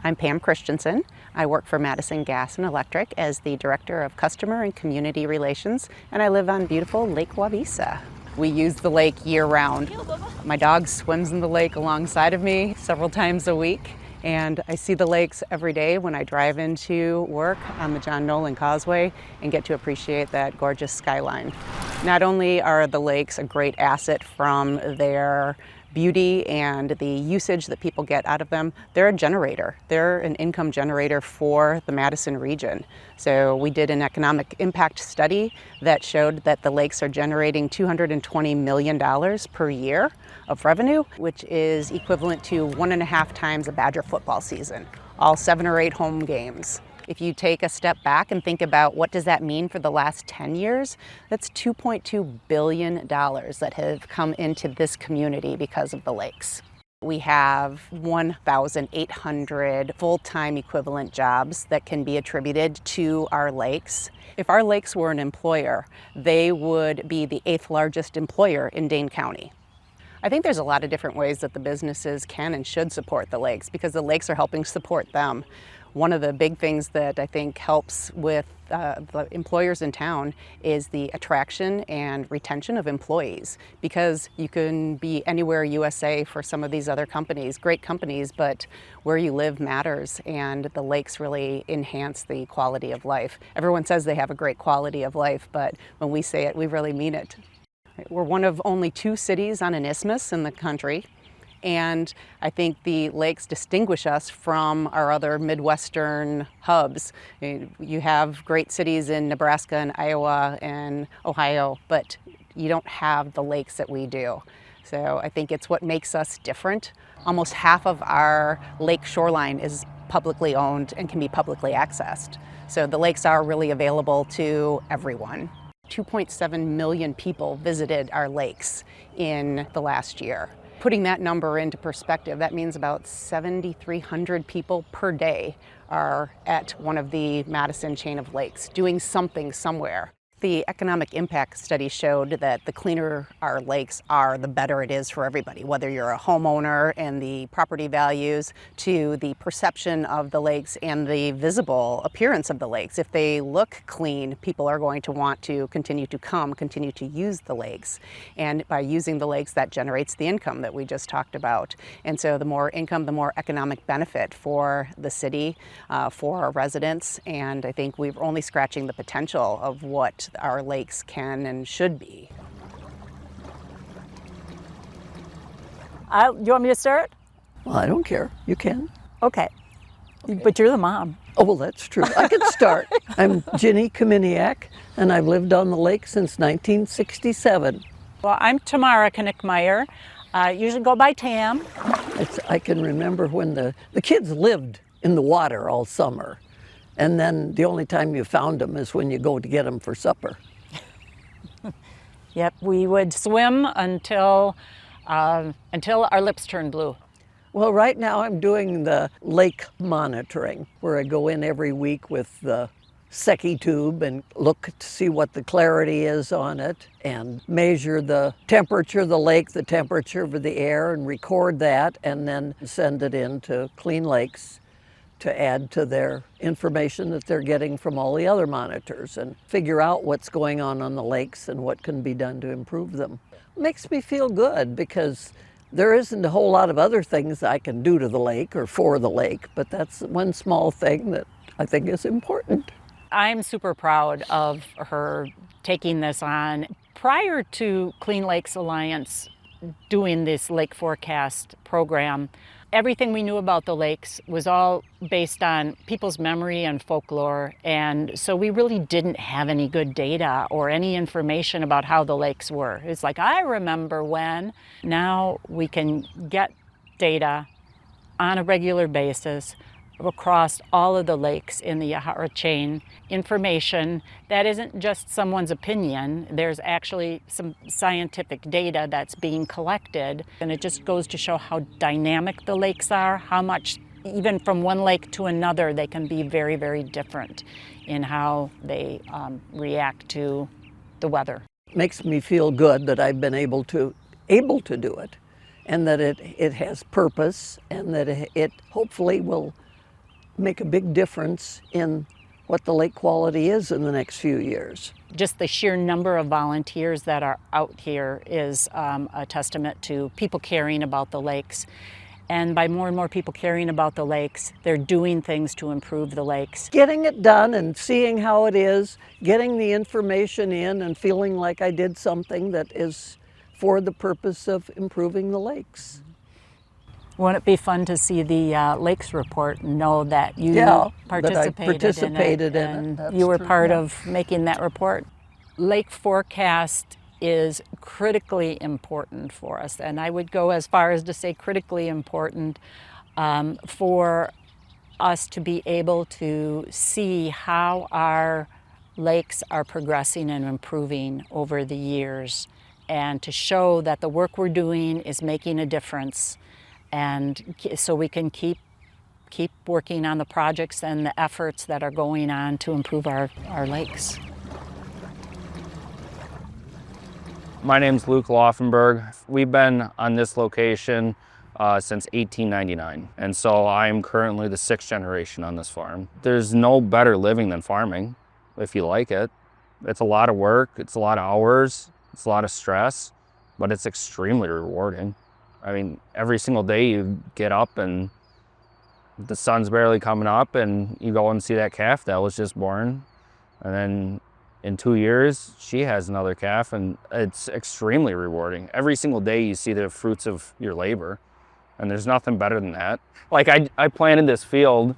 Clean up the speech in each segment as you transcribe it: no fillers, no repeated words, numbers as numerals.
I'm Pam Christensen. I work for Madison Gas and Electric as the Director of Customer and Community Relations, and I live on beautiful Lake Wabisa. We use the lake year-round. My dog swims in the lake alongside of me several times a week, and I see the lakes every day when I drive into work on the John Nolan Causeway and get to appreciate that gorgeous skyline. Not only are the lakes a great asset from their beauty and the usage that people get out of them, they're a generator. They're an income generator for the Madison region. So we did an economic impact study that showed that the lakes are generating $220 million per year of revenue, which is equivalent to 1.5 times a Badger football season, all 7 or 8 home games. If you take a step back and think about what does that mean for the last 10 years, that's $2.2 billion that have come into this community because of the lakes. We have 1,800 full-time equivalent jobs that can be attributed to our lakes. If our lakes were an employer, they would be the 8th largest employer in Dane County. I think there's a lot of different ways that the businesses can and should support the lakes because the lakes are helping support them. One of the big things that I think helps with the employers in town is the attraction and retention of employees, because you can be anywhere USA for some of these other companies, great companies, but where you live matters, and the lakes really enhance the quality of life. Everyone says they have a great quality of life, but when we say it, we really mean it. We're one of only 2 cities on an isthmus in the country. And I think the lakes distinguish us from our other Midwestern hubs. You have great cities in Nebraska and Iowa and Ohio, but you don't have the lakes that we do. So I think it's what makes us different. Almost half of our lake shoreline is publicly owned and can be publicly accessed. So the lakes are really available to everyone. 2.7 million people visited our lakes in the last year. Putting that number into perspective, that means about 7,300 people per day are at one of the Madison chain of lakes doing something somewhere. The economic impact study showed that the cleaner our lakes are, the better it is for everybody, whether you're a homeowner and the property values to the perception of the lakes and the visible appearance of the lakes. If they look clean, people are going to want to continue to use the lakes. And by using the lakes, that generates the income that we just talked about. And so the more income, the more economic benefit for the city, for our residents. And I think we're only scratching the potential of what our lakes can and should be. Do you want me to start? Well, I don't care. You can. Okay. But you're the mom. Oh, well, that's true. I can start. I'm Ginny Kaminiak, and I've lived on the lake since 1967. Well, I'm Tamara Knickmeyer. Usually go by Tam. I can remember when the kids lived in the water all summer. And then the only time you found them is when you go to get them for supper. Yep, we would swim until our lips turned blue. Well, right now I'm doing the lake monitoring, where I go in every week with the Secchi tube and look to see what the clarity is on it and measure the temperature of the lake, the temperature of the air, and record that and then send it in to Clean Lakes to add to their information that they're getting from all the other monitors and figure out what's going on the lakes and what can be done to improve them. It makes me feel good because there isn't a whole lot of other things I can do to the lake or for the lake, but that's one small thing that I think is important. I'm super proud of her taking this on. Prior to Clean Lakes Alliance doing this lake forecast program, everything we knew about the lakes was all based on people's memory and folklore, and so we really didn't have any good data or any information about how the lakes were. It's like, I remember when. Now we can get data on a regular basis across all of the lakes in the Yahara chain, information that isn't just someone's opinion. There's actually some scientific data that's being collected, and it just goes to show how dynamic the lakes are, how much, even from one lake to another, they can be very, very different in how they react to the weather. It makes me feel good that I've been able to do it, and that it has purpose, and that it hopefully will make a big difference in what the lake quality is in the next few years. Just the sheer number of volunteers that are out here is a testament to people caring about the lakes. And by more and more people caring about the lakes, they're doing things to improve the lakes. Getting it done and seeing how it is, getting the information in and feeling like I did something that is for the purpose of improving the lakes. Wouldn't it be fun to see the lakes report and know that you participated in and it. you were True, part yeah. of making that report? Lake forecast is critically important for us, and I would go as far as to say critically important for us to be able to see how our lakes are progressing and improving over the years, and to show that the work we're doing is making a difference, and so we can keep working on the projects and the efforts that are going on to improve our lakes. My name's Luke Laufenberg. We've been on this location since 1899, and so I'm currently the 6th generation on this farm. There's no better living than farming, if you like it. It's a lot of work, it's a lot of hours, it's a lot of stress, but it's extremely rewarding. I mean, every single day you get up and the sun's barely coming up and you go and see that calf that was just born, and then in 2 years, she has another calf, and it's extremely rewarding. Every single day you see the fruits of your labor, and there's nothing better than that. Like I planted this field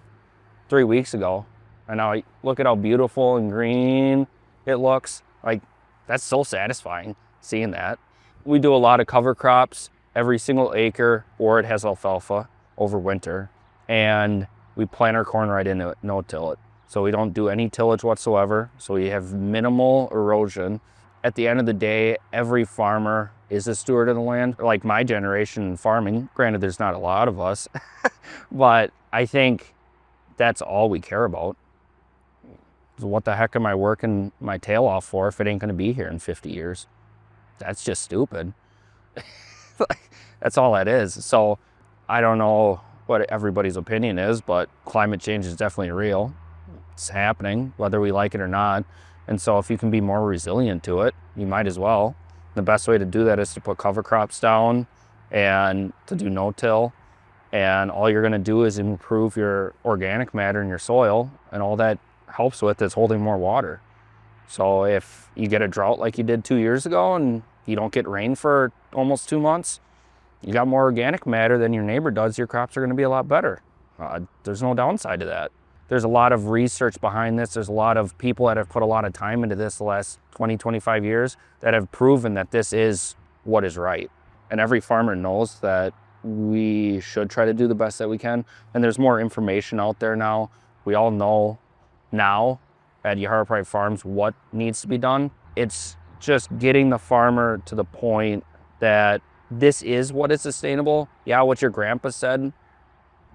3 weeks ago, and now look at how beautiful and green it looks. Like, that's so satisfying seeing that. We do a lot of cover crops. Every single acre, or it has alfalfa over winter, and we plant our corn right into it, no-till it. So we don't do any tillage whatsoever, so we have minimal erosion. At the end of the day, every farmer is a steward of the land. Like my generation in farming, granted there's not a lot of us, but I think that's all we care about. So what the heck am I working my tail off for if it ain't gonna be here in 50 years? That's just stupid. That's all that is. So I don't know what everybody's opinion is, but climate change is definitely real. It's happening, whether we like it or not. And so if you can be more resilient to it, you might as well. The best way to do that is to put cover crops down and to do no-till. And all you're gonna do is improve your organic matter in your soil, and all that helps with is holding more water. So if you get a drought like you did 2 years ago and you don't get rain for almost 2 months, you got more organic matter than your neighbor does, your crops are gonna be a lot better. There's no downside to that. There's a lot of research behind this. There's a lot of people that have put a lot of time into this the last 20, 25 years that have proven that this is what is right. And every farmer knows that we should try to do the best that we can. And there's more information out there now. We all know now at Yahara Pride Farms what needs to be done. It's just getting the farmer to the point that this is what is sustainable. Yeah, what your grandpa said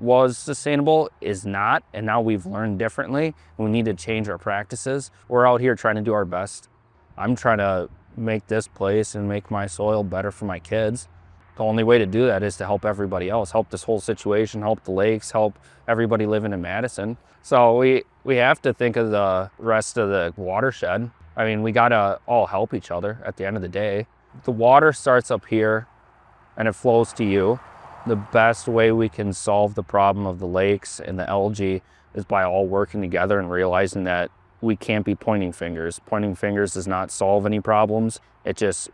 was sustainable is not, and now we've learned differently. We need to change our practices. We're out here trying to do our best. I'm trying to make this place and make my soil better for my kids. The only way to do that is to help everybody else, help this whole situation, help the lakes, help everybody living in Madison. So we have to think of the rest of the watershed. I mean, we gotta all help each other at the end of the day. The water starts up here and it flows to you. The best way we can solve the problem of the lakes and the algae is by all working together and realizing that we can't be pointing fingers. Pointing fingers does not solve any problems. It just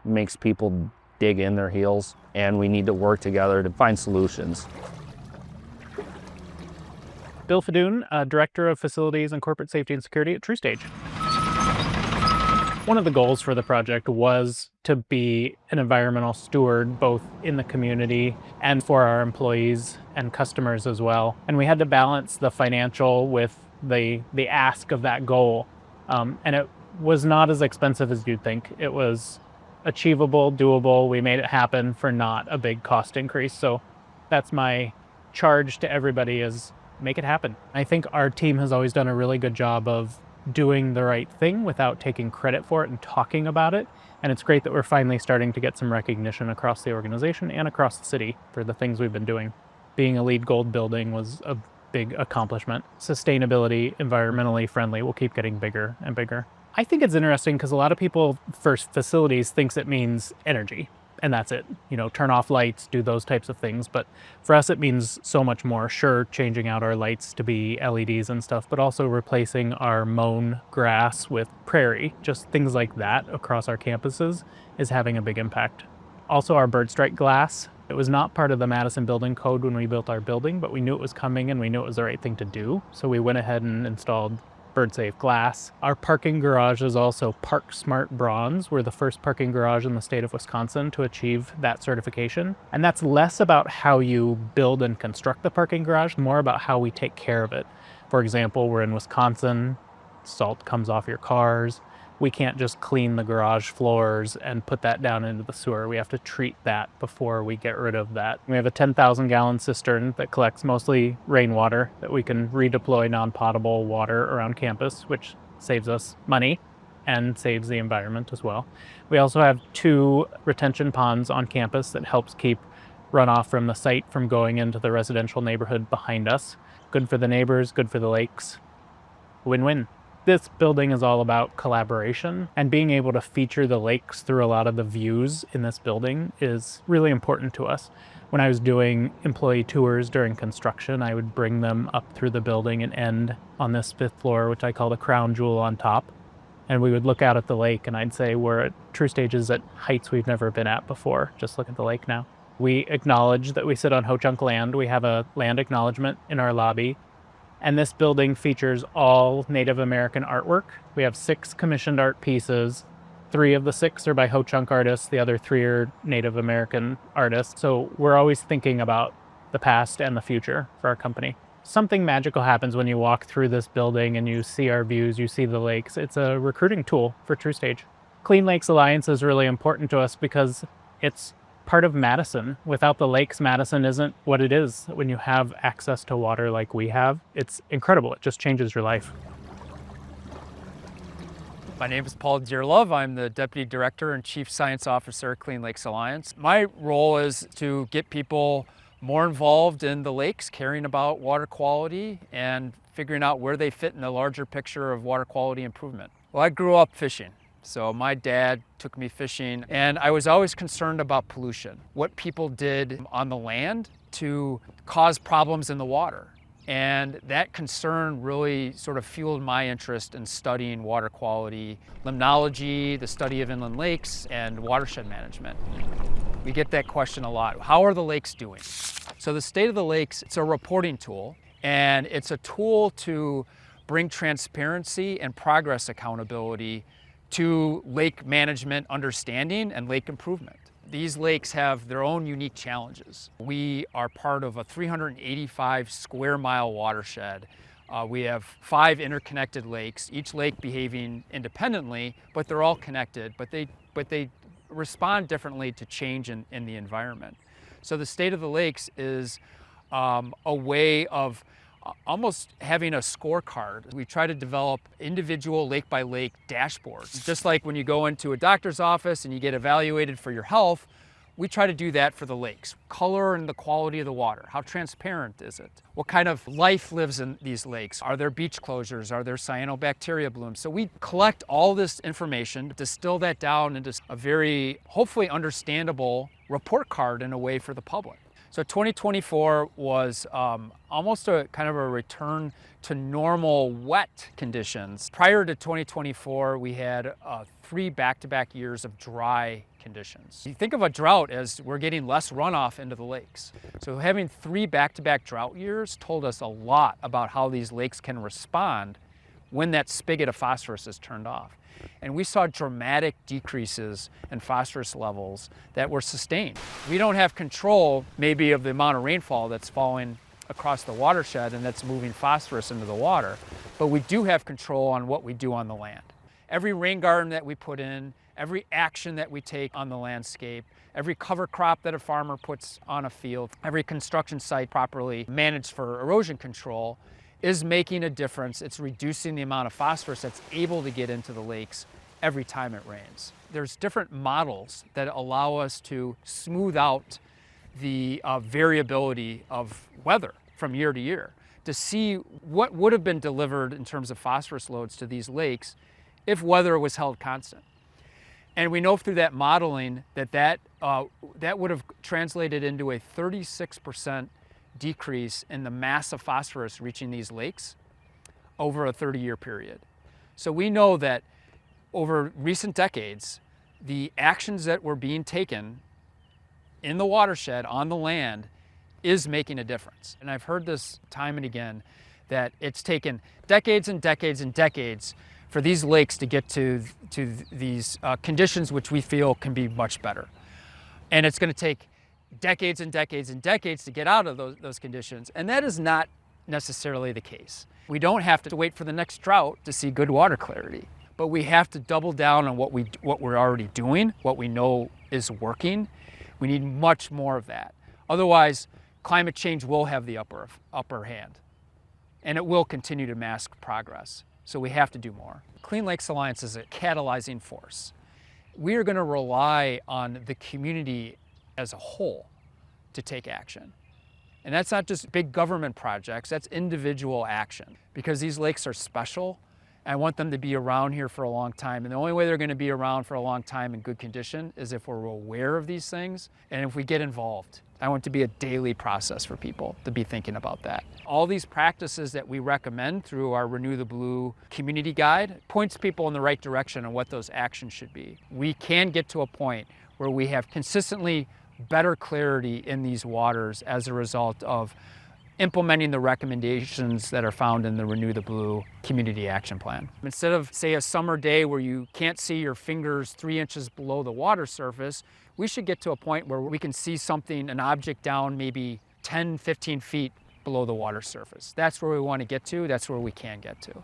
makes people dig in their heels, and we need to work together to find solutions. Bill Fadoon, Director of Facilities and Corporate Safety and Security at TrueStage. One of the goals for the project was to be an environmental steward, both in the community and for our employees and customers as well. And we had to balance the financial with the ask of that goal. And it was not as expensive as you'd think. It was achievable, doable. We made it happen for not a big cost increase. So that's my charge to everybody, is make it happen. I think our team has always done a really good job of doing the right thing without taking credit for it and talking about it. And it's great that we're finally starting to get some recognition across the organization and across the city for the things we've been doing. Being a LEED Gold building was a big accomplishment. Sustainability, environmentally friendly, will keep getting bigger and bigger. I think it's interesting because a lot of people for facilities thinks it means energy, and that's it. You know, turn off lights, do those types of things. But for us, it means so much more. Sure, changing out our lights to be LEDs and stuff, but also replacing our mown grass with prairie. Just things like that across our campuses is having a big impact. Also, our bird strike glass. It was not part of the Madison building code when we built our building, but we knew it was coming and we knew it was the right thing to do. So we went ahead and installed bird safe glass. Our parking garage is also Park Smart Bronze. We're the first parking garage in the state of Wisconsin to achieve that certification. And that's less about how you build and construct the parking garage, more about how we take care of it. For example, we're in Wisconsin, salt comes off your cars. We can't just clean the garage floors and put that down into the sewer. We have to treat that before we get rid of that. We have a 10,000 gallon cistern that collects mostly rainwater that we can redeploy non-potable water around campus, which saves us money and saves the environment as well. We also have 2 retention ponds on campus that helps keep runoff from the site from going into the residential neighborhood behind us. Good for the neighbors, good for the lakes. Win-win. This building is all about collaboration, and being able to feature the lakes through a lot of the views in this building is really important to us. When I was doing employee tours during construction, I would bring them up through the building and end on this 5th floor, which I call the crown jewel on top. And we would look out at the lake, and I'd say we're at true stages at heights we've never been at before. Just look at the lake now. We acknowledge that we sit on Ho-Chunk land. We have a land acknowledgement in our lobby. And this building features all Native American artwork. We have 6 commissioned art pieces. 3 of the 6 are by Ho-Chunk artists. The other 3 are Native American artists. So we're always thinking about the past and the future for our company. Something magical happens when you walk through this building and you see our views, you see the lakes. It's a recruiting tool for TrueStage. Clean Lakes Alliance is really important to us because it's part of Madison. Without the lakes, Madison isn't what it is. When you have access to water like we have, it's incredible. It just changes your life. My name is Paul Dearlove. I'm the Deputy Director and Chief Science Officer at Clean Lakes Alliance. My role is to get people more involved in the lakes, caring about water quality and figuring out where they fit in the larger picture of water quality improvement. Well, I grew up fishing. So my dad took me fishing, and I was always concerned about pollution, what people did on the land to cause problems in the water. And that concern really sort of fueled my interest in studying water quality, limnology, the study of inland lakes, and watershed management. We get that question a lot. How are the lakes doing? So the State of the Lakes, it's a reporting tool, and it's a tool to bring transparency and progress accountability to lake management understanding and lake improvement. These lakes have their own unique challenges. We are part of a 385 square mile watershed. We have 5 interconnected lakes, each lake behaving independently, but they're all connected, but they respond differently to change in the environment. So the State of the Lakes is a way of almost having a scorecard. We try to develop individual lake by lake dashboards. Just like when you go into a doctor's office and you get evaluated for your health, we try to do that for the lakes. Color and the quality of the water. How transparent is it? What kind of life lives in these lakes? Are there beach closures? Are there cyanobacteria blooms? So we collect all this information, distill that down into a very hopefully understandable report card in a way for the public. So 2024 was almost a kind of a return to normal wet conditions. Prior to 2024, we had 3 back-to-back years of dry conditions. You think of a drought as we're getting less runoff into the lakes. So having 3 back-to-back drought years told us a lot about how these lakes can respond when that spigot of phosphorus is turned off. And we saw dramatic decreases in phosphorus levels that were sustained. We don't have control maybe of the amount of rainfall that's falling across the watershed and that's moving phosphorus into the water, but we do have control on what we do on the land. Every rain garden that we put in, every action that we take on the landscape, every cover crop that a farmer puts on a field, every construction site properly managed for erosion control is making a difference. It's reducing the amount of phosphorus that's able to get into the lakes every time it rains. There's different models that allow us to smooth out the variability of weather from year to year, to see what would have been delivered in terms of phosphorus loads to these lakes if weather was held constant. And we know through that modeling that would have translated into a 36% decrease in the mass of phosphorus reaching these lakes over a 30-year period. So we know that over recent decades, the actions that were being taken in the watershed, on the land, is making a difference. And I've heard this time and again, that it's taken decades and decades and decades for these lakes to get to these conditions which we feel can be much better. And it's going to take decades and decades and decades to get out of those conditions. And that is not necessarily the case. We don't have to wait for the next drought to see good water clarity, but we have to double down on what we're already doing, what we know is working. We need much more of that. Otherwise, climate change will have the upper hand, and it will continue to mask progress. So we have to do more. Clean Lakes Alliance is a catalyzing force. We are going to rely on the community as a whole to take action. And that's not just big government projects, that's individual action. Because these lakes are special, I want them to be around here for a long time. And the only way they're going to be around for a long time in good condition is if we're aware of these things and if we get involved. I want it to be a daily process for people to be thinking about that. All these practices that we recommend through our Renew the Blue community guide points people in the right direction on what those actions should be. We can get to a point where we have consistently better clarity in these waters as a result of implementing the recommendations that are found in the Renew the Blue Community Action Plan. Instead of, say, a summer day where you can't see your fingers 3 inches below the water surface, we should get to a point where we can see something, an object down maybe 10, 15 feet below the water surface. That's where we want to get to, that's where we can get to.